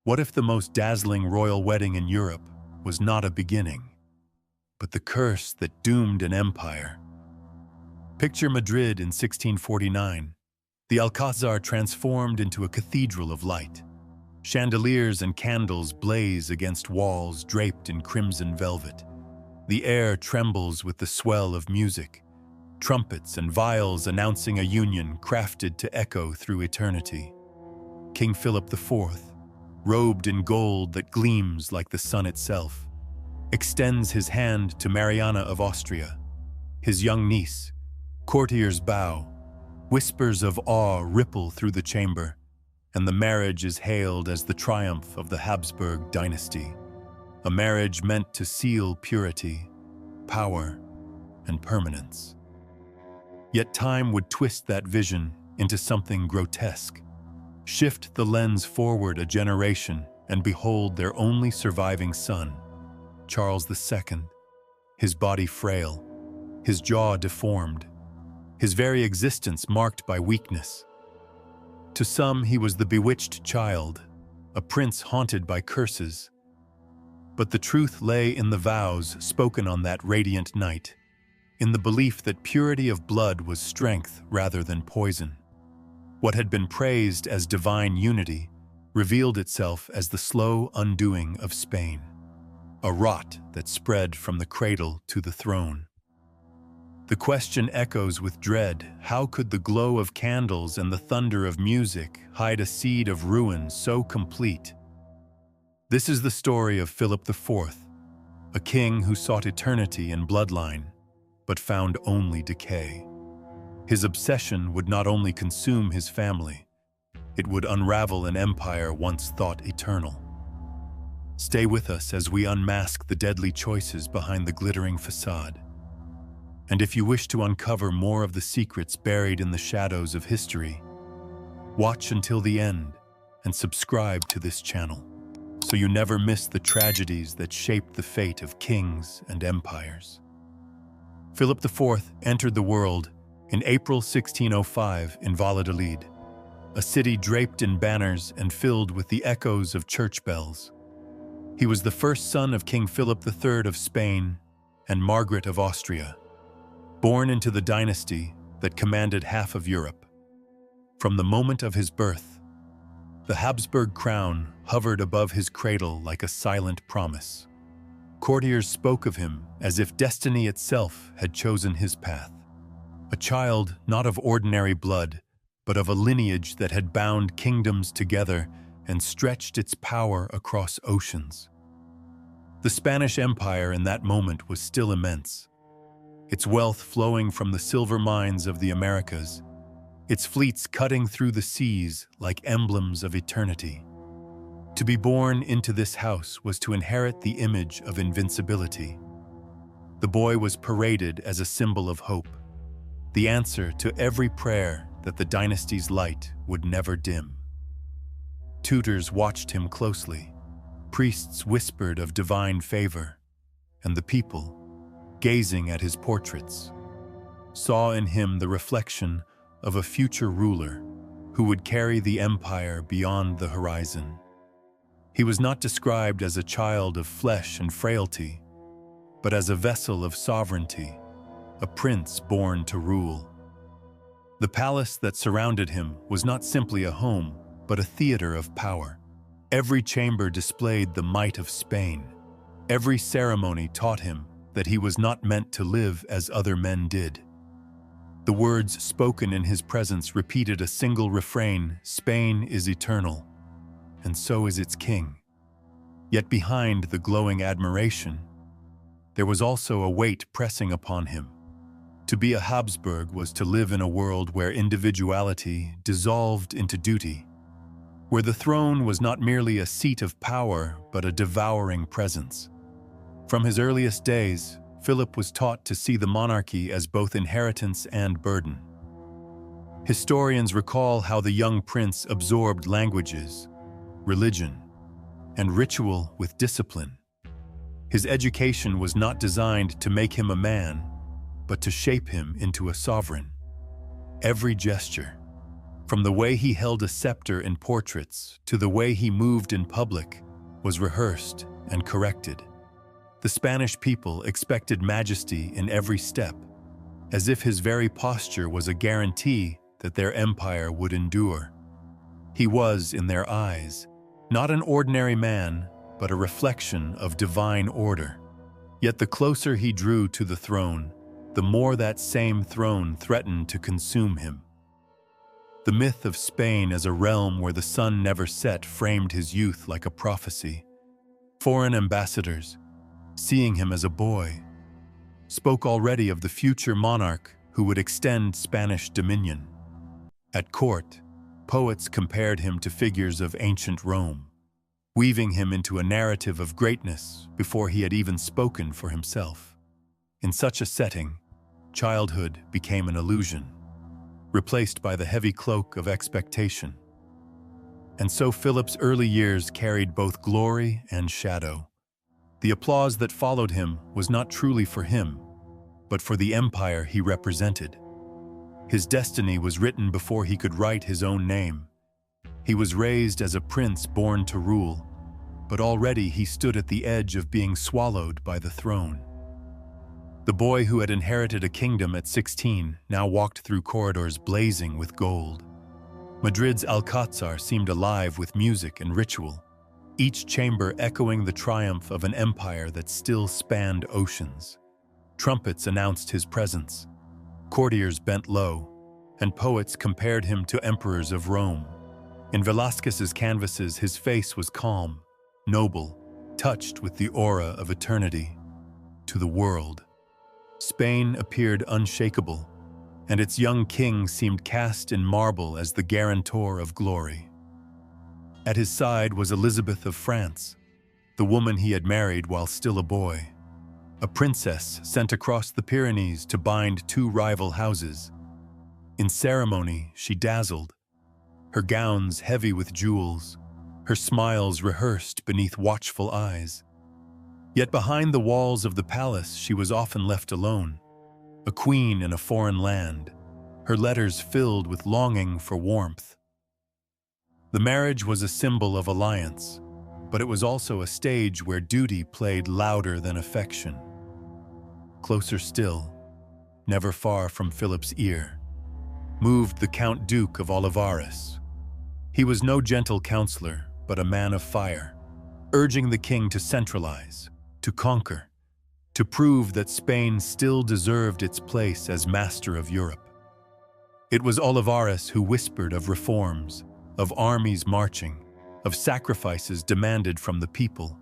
What if the most dazzling royal wedding in Europe was not a beginning, but the curse that doomed an empire? Picture Madrid in 1649. The Alcázar transformed into a cathedral of light. Chandeliers and candles blaze against walls draped in crimson velvet. The air trembles with the swell of music, trumpets and viols announcing a union crafted to echo through eternity. King Philip IV, robed in gold that gleams like the sun itself, extends his hand to Mariana of Austria, his young niece. Courtiers bow, whispers of awe ripple through the chamber, and the marriage is hailed as the triumph of the Habsburg dynasty, a marriage meant to seal purity, power, and permanence. Yet time would twist that vision into something grotesque. Shift the lens forward a generation and behold their only surviving son, Charles II, his body frail, his jaw deformed, his very existence marked by weakness. To some, he was the bewitched child, a prince haunted by curses. But the truth lay in the vows spoken on that radiant night, in the belief that purity of blood was strength rather than poison. What had been praised as divine unity revealed itself as the slow undoing of Spain, a rot that spread from the cradle to the throne. The question echoes with dread: how could the glow of candles and the thunder of music hide a seed of ruin so complete? This is the story of Philip IV, a king who sought eternity in bloodline, but found only decay. His obsession would not only consume his family, it would unravel an empire once thought eternal. Stay with us as we unmask the deadly choices behind the glittering facade. And if you wish to uncover more of the secrets buried in the shadows of history, watch until the end and subscribe to this channel, so you never miss the tragedies that shaped the fate of kings and empires. Philip IV entered the world in April 1605 in Valladolid, a city draped in banners and filled with the echoes of church bells. He was the first son of King Philip III of Spain and Margaret of Austria, born into the dynasty that commanded half of Europe. From the moment of his birth, the Habsburg crown hovered above his cradle like a silent promise. Courtiers spoke of him as if destiny itself had chosen his path. A child not of ordinary blood, but of a lineage that had bound kingdoms together and stretched its power across oceans. The Spanish Empire in that moment was still immense, its wealth flowing from the silver mines of the Americas, its fleets cutting through the seas like emblems of eternity. To be born into this house was to inherit the image of invincibility. The boy was paraded as a symbol of hope, the answer to every prayer that the dynasty's light would never dim. Tutors watched him closely, priests whispered of divine favor, and the people, gazing at his portraits, saw in him the reflection of a future ruler who would carry the empire beyond the horizon. He was not described as a child of flesh and frailty, but as a vessel of sovereignty, a prince born to rule. The palace that surrounded him was not simply a home, but a theater of power. Every chamber displayed the might of Spain. Every ceremony taught him that he was not meant to live as other men did. The words spoken in his presence repeated a single refrain: Spain is eternal, and so is its king. Yet behind the glowing admiration, there was also a weight pressing upon him. To be a Habsburg was to live in a world where individuality dissolved into duty, where the throne was not merely a seat of power, but a devouring presence. From his earliest days, Philip was taught to see the monarchy as both inheritance and burden. Historians recall how the young prince absorbed languages, religion, and ritual with discipline. His education was not designed to make him a man, but to shape him into a sovereign. Every gesture, From the way he held a scepter in portraits to the way he moved in public, was rehearsed and corrected. The Spanish people expected majesty in every step, as if his very posture was a guarantee that their empire would endure. He was, in their eyes, not an ordinary man, but a reflection of divine order. Yet the closer he drew to the throne, the more that same throne threatened to consume him. The myth of Spain as a realm where the sun never set framed his youth like a prophecy. Foreign ambassadors, seeing him as a boy, spoke already of the future monarch who would extend Spanish dominion. At court, poets compared him to figures of ancient Rome, weaving him into a narrative of greatness before he had even spoken for himself. In such a setting, childhood became an illusion, replaced by the heavy cloak of expectation. And so Philip's early years carried both glory and shadow. The applause that followed him was not truly for him, but for the empire he represented. His destiny was written before he could write his own name. He was raised as a prince born to rule, but already he stood at the edge of being swallowed by the throne. The boy who had inherited a kingdom at 16 now walked through corridors blazing with gold. Madrid's Alcázar seemed alive with music and ritual, each chamber echoing the triumph of an empire that still spanned oceans. Trumpets announced his presence, courtiers bent low, and poets compared him to emperors of Rome. In Velázquez's canvases, his face was calm, noble, touched with the aura of eternity. To the world, Spain appeared unshakable, and its young king seemed cast in marble as the guarantor of glory. At his side was Elizabeth of France, the woman he had married while still a boy, a princess sent across the Pyrenees to bind two rival houses. In ceremony, she dazzled, her gowns heavy with jewels, her smiles rehearsed beneath watchful eyes. Yet behind the walls of the palace she was often left alone, a queen in a foreign land, her letters filled with longing for warmth. The marriage was a symbol of alliance, but it was also a stage where duty played louder than affection. Closer still, never far from Philip's ear, moved the Count Duke of Olivares. He was no gentle counselor, but a man of fire, urging the king to centralize, to conquer, to prove that Spain still deserved its place as master of Europe. It was Olivares who whispered of reforms, of armies marching, of sacrifices demanded from the people.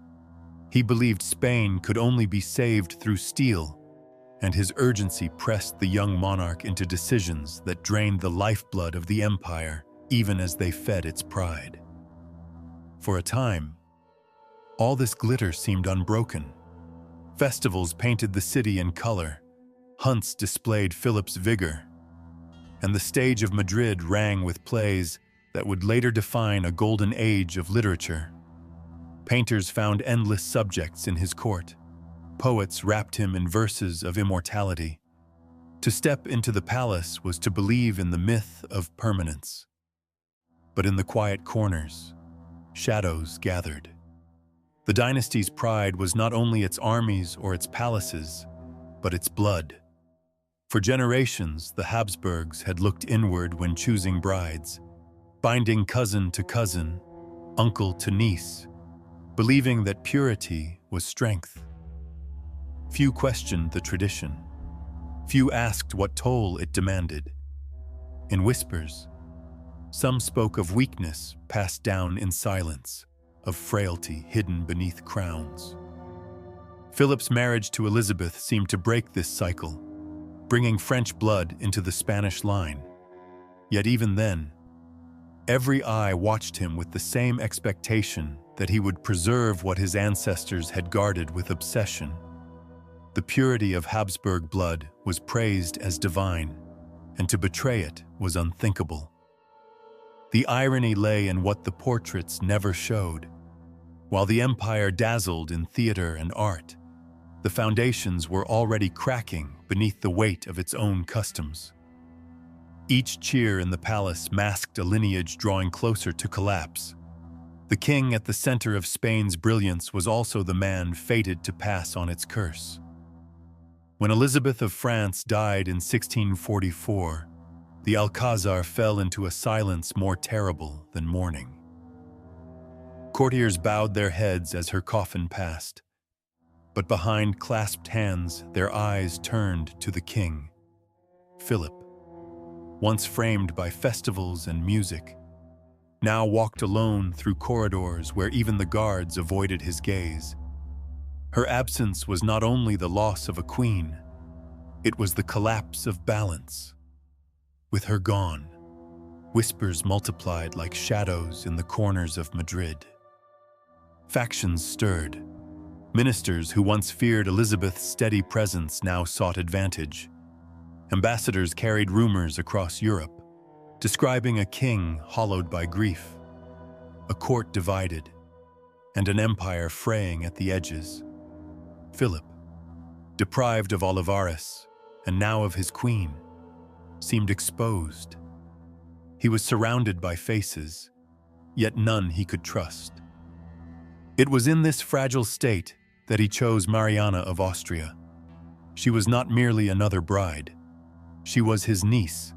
He believed Spain could only be saved through steel, and his urgency pressed the young monarch into decisions that drained the lifeblood of the empire even as they fed its pride. For a time, all this glitter seemed unbroken. Festivals painted the city in color, hunts displayed Philip's vigor, and the stage of Madrid rang with plays that would later define a golden age of literature. Painters found endless subjects in his court. Poets wrapped him in verses of immortality. To step into the palace was to believe in the myth of permanence. But in the quiet corners, shadows gathered. The dynasty's pride was not only its armies or its palaces, but its blood. For generations, the Habsburgs had looked inward when choosing brides, binding cousin to cousin, uncle to niece, believing that purity was strength. Few questioned the tradition. Few asked what toll it demanded. In whispers, some spoke of weakness passed down in silence, of frailty hidden beneath crowns. Philip's marriage to Elizabeth seemed to break this cycle, bringing French blood into the Spanish line. Yet even then, every eye watched him with the same expectation that he would preserve what his ancestors had guarded with obsession. The purity of Habsburg blood was praised as divine, and to betray it was unthinkable. The irony lay in what the portraits never showed. While the empire dazzled in theater and art, the foundations were already cracking beneath the weight of its own customs. Each cheer in the palace masked a lineage drawing closer to collapse. The king at the center of Spain's brilliance was also the man fated to pass on its curse. When Elizabeth of France died in 1644, the Alcázar fell into a silence more terrible than mourning. Courtiers bowed their heads as her coffin passed, but behind clasped hands, their eyes turned to the king, Philip. Once framed by festivals and music, now walked alone through corridors where even the guards avoided his gaze. Her absence was not only the loss of a queen, it was the collapse of balance. With her gone, whispers multiplied like shadows in the corners of Madrid. Factions stirred. Ministers who once feared Elizabeth's steady presence now sought advantage. Ambassadors carried rumors across Europe, describing a king hollowed by grief, a court divided, and an empire fraying at the edges. Philip, deprived of Olivares and now of his queen, seemed exposed. He was surrounded by faces, yet none he could trust. It was in this fragile state that he chose Mariana of Austria. She was not merely another bride. She was his niece,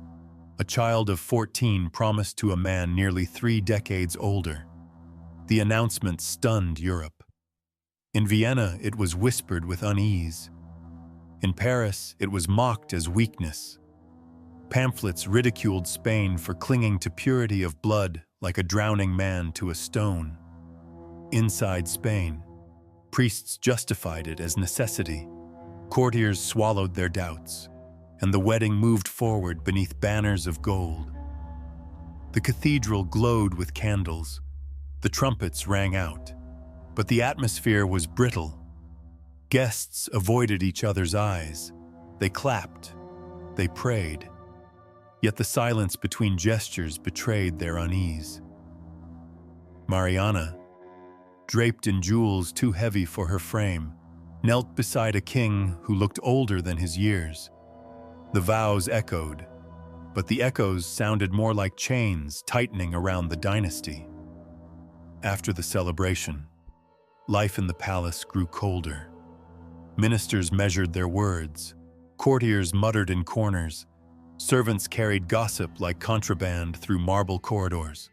a child of 14 promised to a man nearly 3 decades older. The announcement stunned Europe. In Vienna, it was whispered with unease. In Paris, it was mocked as weakness. Pamphlets ridiculed Spain for clinging to purity of blood like a drowning man to a stone. Inside Spain, priests justified it as necessity. Courtiers swallowed their doubts, and the wedding moved forward beneath banners of gold. The cathedral glowed with candles. The trumpets rang out, but the atmosphere was brittle. Guests avoided each other's eyes. They clapped. They prayed. Yet the silence between gestures betrayed their unease. Mariana, draped in jewels too heavy for her frame, knelt beside a king who looked older than his years. The vows echoed, but the echoes sounded more like chains tightening around the dynasty. After the celebration, life in the palace grew colder. Ministers measured their words, courtiers muttered in corners, servants carried gossip like contraband through marble corridors.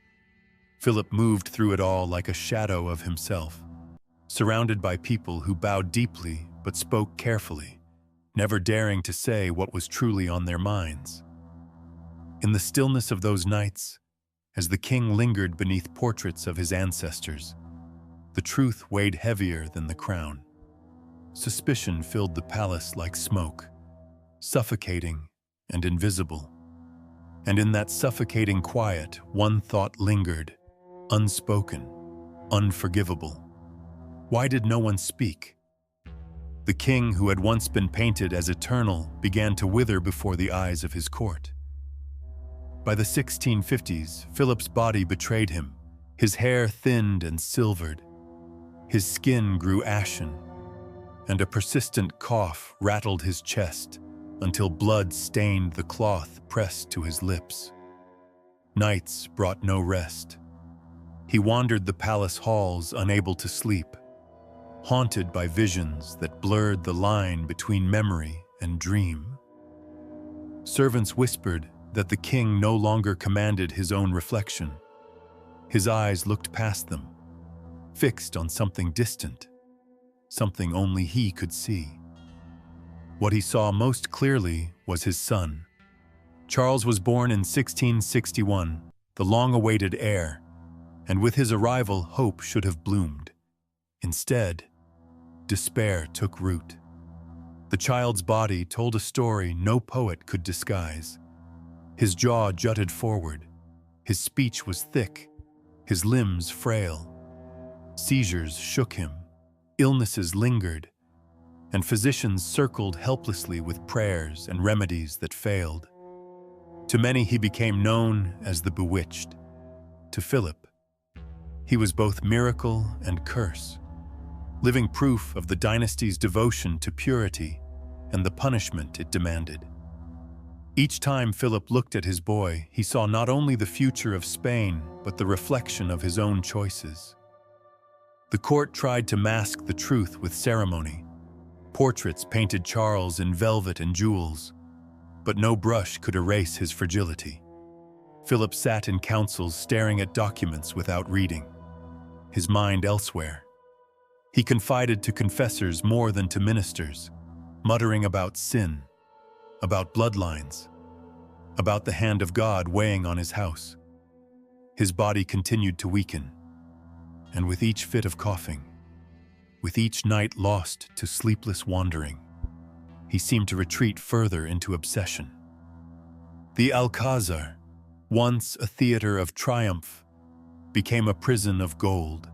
Philip moved through it all like a shadow of himself, surrounded by people who bowed deeply but spoke carefully, never daring to say what was truly on their minds. In the stillness of those nights, as the king lingered beneath portraits of his ancestors, the truth weighed heavier than the crown. Suspicion filled the palace like smoke, suffocating and invisible. And in that suffocating quiet, one thought lingered, unspoken, unforgivable. Why did no one speak? The king, who had once been painted as eternal, began to wither before the eyes of his court. By the 1650s, Philip's body betrayed him. His hair thinned and silvered. His skin grew ashen, and a persistent cough rattled his chest until blood stained the cloth pressed to his lips. Nights brought no rest. He wandered the palace halls, unable to sleep, haunted by visions that blurred the line between memory and dream. Servants whispered that the king no longer commanded his own reflection. His eyes looked past them, fixed on something distant, something only he could see. What he saw most clearly was his son. Charles was born in 1661, the long-awaited heir, and with his arrival, hope should have bloomed. Instead, despair took root. The child's body told a story no poet could disguise. His jaw jutted forward. His speech was thick, his limbs frail. Seizures shook him. Illnesses lingered, and physicians circled helplessly with prayers and remedies that failed. To many, he became known as the Bewitched. To Philip, he was both miracle and curse, living proof of the dynasty's devotion to purity and the punishment it demanded. Each time Philip looked at his boy, he saw not only the future of Spain, but the reflection of his own choices. The court tried to mask the truth with ceremony. Portraits painted Charles in velvet and jewels, but no brush could erase his fragility. Philip sat in councils staring at documents without reading, his mind elsewhere. He confided to confessors more than to ministers, muttering about sin, about bloodlines, about the hand of God weighing on his house. His body continued to weaken, and with each fit of coughing, with each night lost to sleepless wandering, he seemed to retreat further into obsession. The Alcázar, once a theater of triumph, became a prison of gold.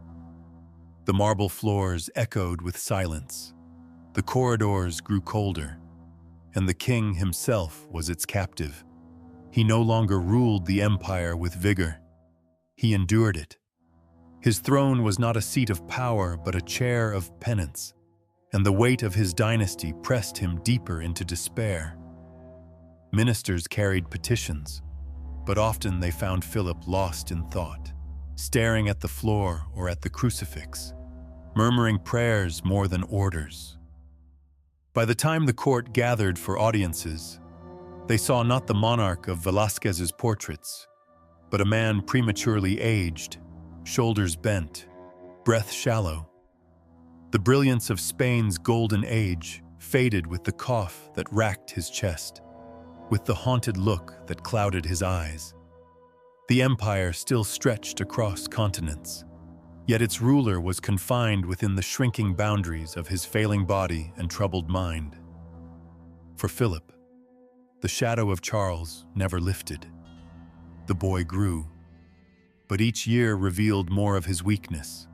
The marble floors echoed with silence, the corridors grew colder, and the king himself was its captive. He no longer ruled the empire with vigor. He endured it. His throne was not a seat of power, but a chair of penance, and the weight of his dynasty pressed him deeper into despair. Ministers carried petitions, but often they found Philip lost in thought, staring at the floor or at the crucifix, murmuring prayers more than orders. By the time the court gathered for audiences, they saw not the monarch of Velázquez's portraits, but a man prematurely aged, shoulders bent, breath shallow. The brilliance of Spain's golden age faded with the cough that racked his chest, with the haunted look that clouded his eyes. The empire still stretched across continents, yet its ruler was confined within the shrinking boundaries of his failing body and troubled mind. For Philip, the shadow of Charles never lifted. The boy grew, but each year revealed more of his weakness,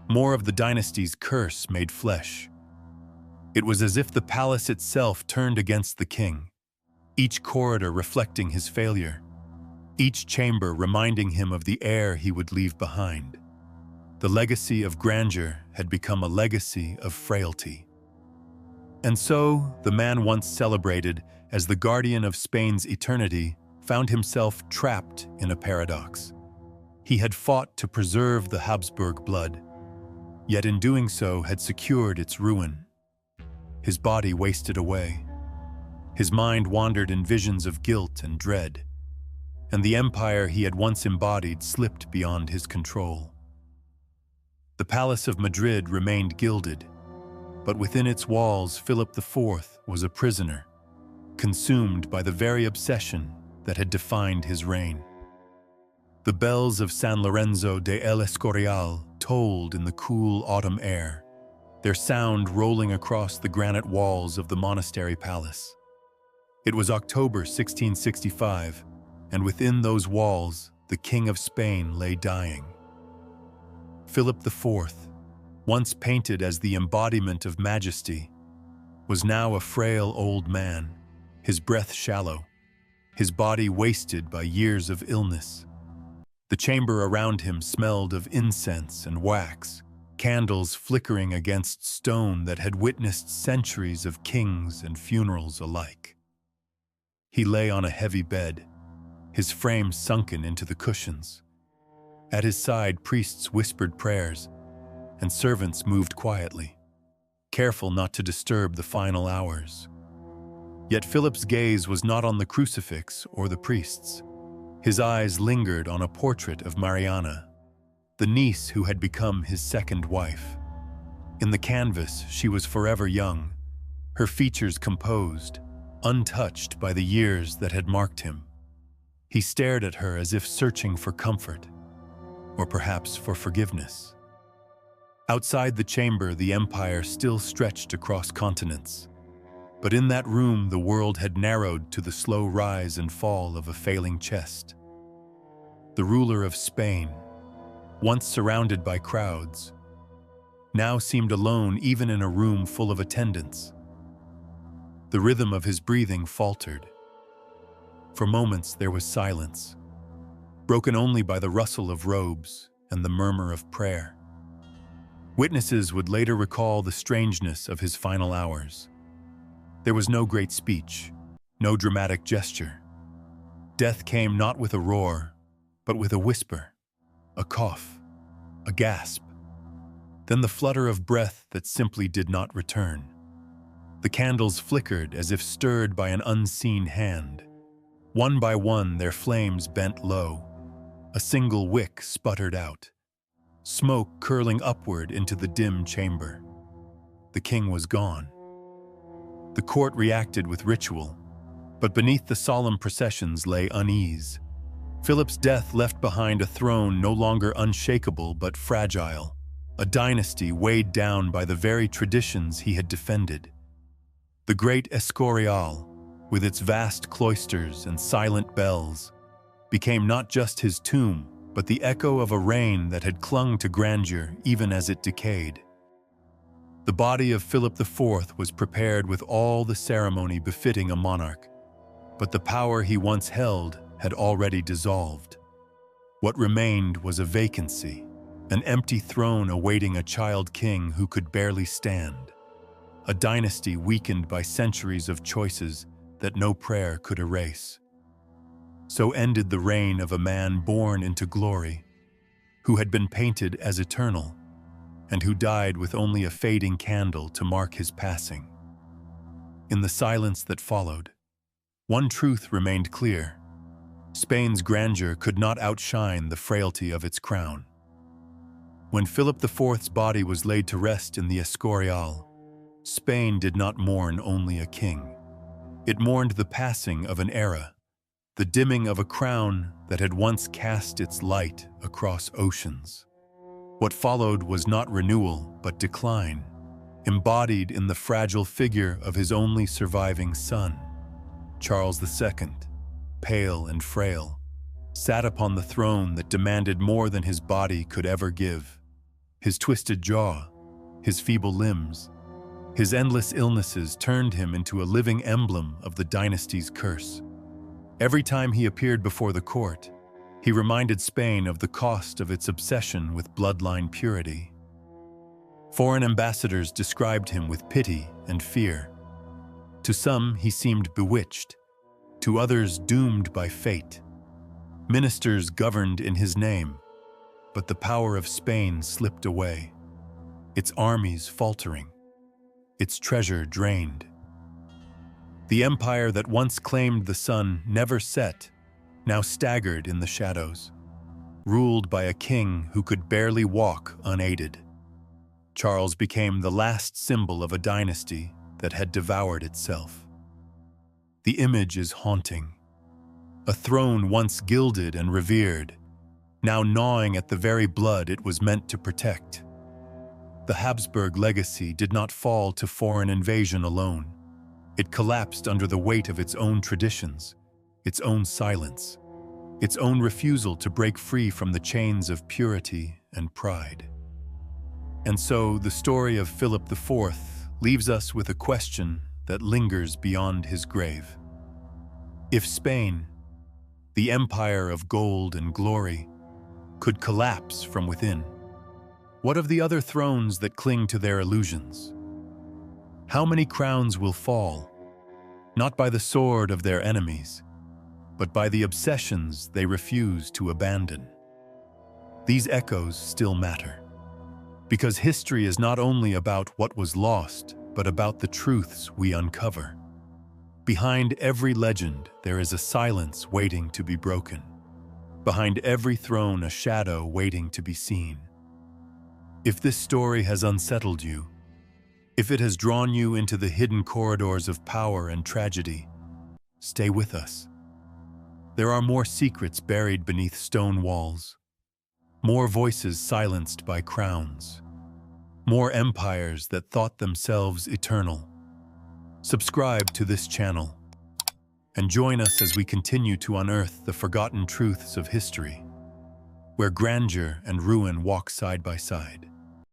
more of the dynasty's curse made flesh. It was as if the palace itself turned against the king, each corridor reflecting his failure, each chamber reminding him of the heir he would leave behind. The legacy of grandeur had become a legacy of frailty. And so, the man once celebrated as the guardian of Spain's eternity found himself trapped in a paradox. He had fought to preserve the Habsburg blood, yet in doing so had secured its ruin. His body wasted away. His mind wandered in visions of guilt and dread, and the empire he had once embodied slipped beyond his control. The Palace of Madrid remained gilded, but within its walls Philip IV was a prisoner, consumed by the very obsession that had defined his reign. The bells of San Lorenzo de El Escorial tolled in the cool autumn air, their sound rolling across the granite walls of the monastery palace. It was October 1665, and within those walls, the King of Spain lay dying. Philip IV, once painted as the embodiment of majesty, was now a frail old man, his breath shallow, his body wasted by years of illness. The chamber around him smelled of incense and wax, candles flickering against stone that had witnessed centuries of kings and funerals alike. He lay on a heavy bed, his frame sunken into the cushions. At his side, priests whispered prayers, and servants moved quietly, careful not to disturb the final hours. Yet Philip's gaze was not on the crucifix or the priests. His eyes lingered on a portrait of Mariana, the niece who had become his second wife. In the canvas, she was forever young, her features composed, untouched by the years that had marked him. He stared at her as if searching for comfort, or perhaps for forgiveness. Outside the chamber, the empire still stretched across continents. But in that room, the world had narrowed to the slow rise and fall of a failing chest. The ruler of Spain, once surrounded by crowds, now seemed alone even in a room full of attendants. The rhythm of his breathing faltered. For moments there was silence, broken only by the rustle of robes and the murmur of prayer. Witnesses would later recall the strangeness of his final hours. There was no great speech, no dramatic gesture. Death came not with a roar, but with a whisper, a cough, a gasp. Then the flutter of breath that simply did not return. The candles flickered as if stirred by an unseen hand. One by one, their flames bent low. A single wick sputtered out, smoke curling upward into the dim chamber. The king was gone. The court reacted with ritual, but beneath the solemn processions lay unease. Philip's death left behind a throne no longer unshakable but fragile, a dynasty weighed down by the very traditions he had defended. The great Escorial, with its vast cloisters and silent bells, became not just his tomb, but the echo of a reign that had clung to grandeur even as it decayed. The body of Philip IV was prepared with all the ceremony befitting a monarch, but the power he once held had already dissolved. What remained was a vacancy, an empty throne awaiting a child king who could barely stand, a dynasty weakened by centuries of choices that no prayer could erase. So ended the reign of a man born into glory, who had been painted as eternal, and who died with only a fading candle to mark his passing. In the silence that followed, one truth remained clear. Spain's grandeur could not outshine the frailty of its crown. When Philip IV's body was laid to rest in the Escorial, Spain did not mourn only a king. It mourned the passing of an era, the dimming of a crown that had once cast its light across oceans. What followed was not renewal, but decline, embodied in the fragile figure of his only surviving son. Charles II, pale and frail, sat upon the throne that demanded more than his body could ever give. His twisted jaw, his feeble limbs, his endless illnesses turned him into a living emblem of the dynasty's curse. Every time he appeared before the court, he reminded Spain of the cost of its obsession with bloodline purity. Foreign ambassadors described him with pity and fear. To some, he seemed bewitched, to others doomed by fate. Ministers governed in his name, but the power of Spain slipped away, its armies faltering, its treasure drained. The empire that once claimed the sun never set, now staggered in the shadows, ruled by a king who could barely walk unaided. Charles became the last symbol of a dynasty that had devoured itself. The image is haunting. A throne once gilded and revered, now gnawing at the very blood it was meant to protect. The Habsburg legacy did not fall to foreign invasion alone. It collapsed under the weight of its own traditions, its own silence, its own refusal to break free from the chains of purity and pride. And so the story of Philip IV leaves us with a question that lingers beyond his grave. If Spain, the empire of gold and glory, could collapse from within, what of the other thrones that cling to their illusions? How many crowns will fall, not by the sword of their enemies, but by the obsessions they refuse to abandon? These echoes still matter, because history is not only about what was lost, but about the truths we uncover. Behind every legend, there is a silence waiting to be broken. Behind every throne, a shadow waiting to be seen. If this story has unsettled you, if it has drawn you into the hidden corridors of power and tragedy, stay with us. There are more secrets buried beneath stone walls, more voices silenced by crowns, more empires that thought themselves eternal. Subscribe to this channel and join us as we continue to unearth the forgotten truths of history, where grandeur and ruin walk side by side.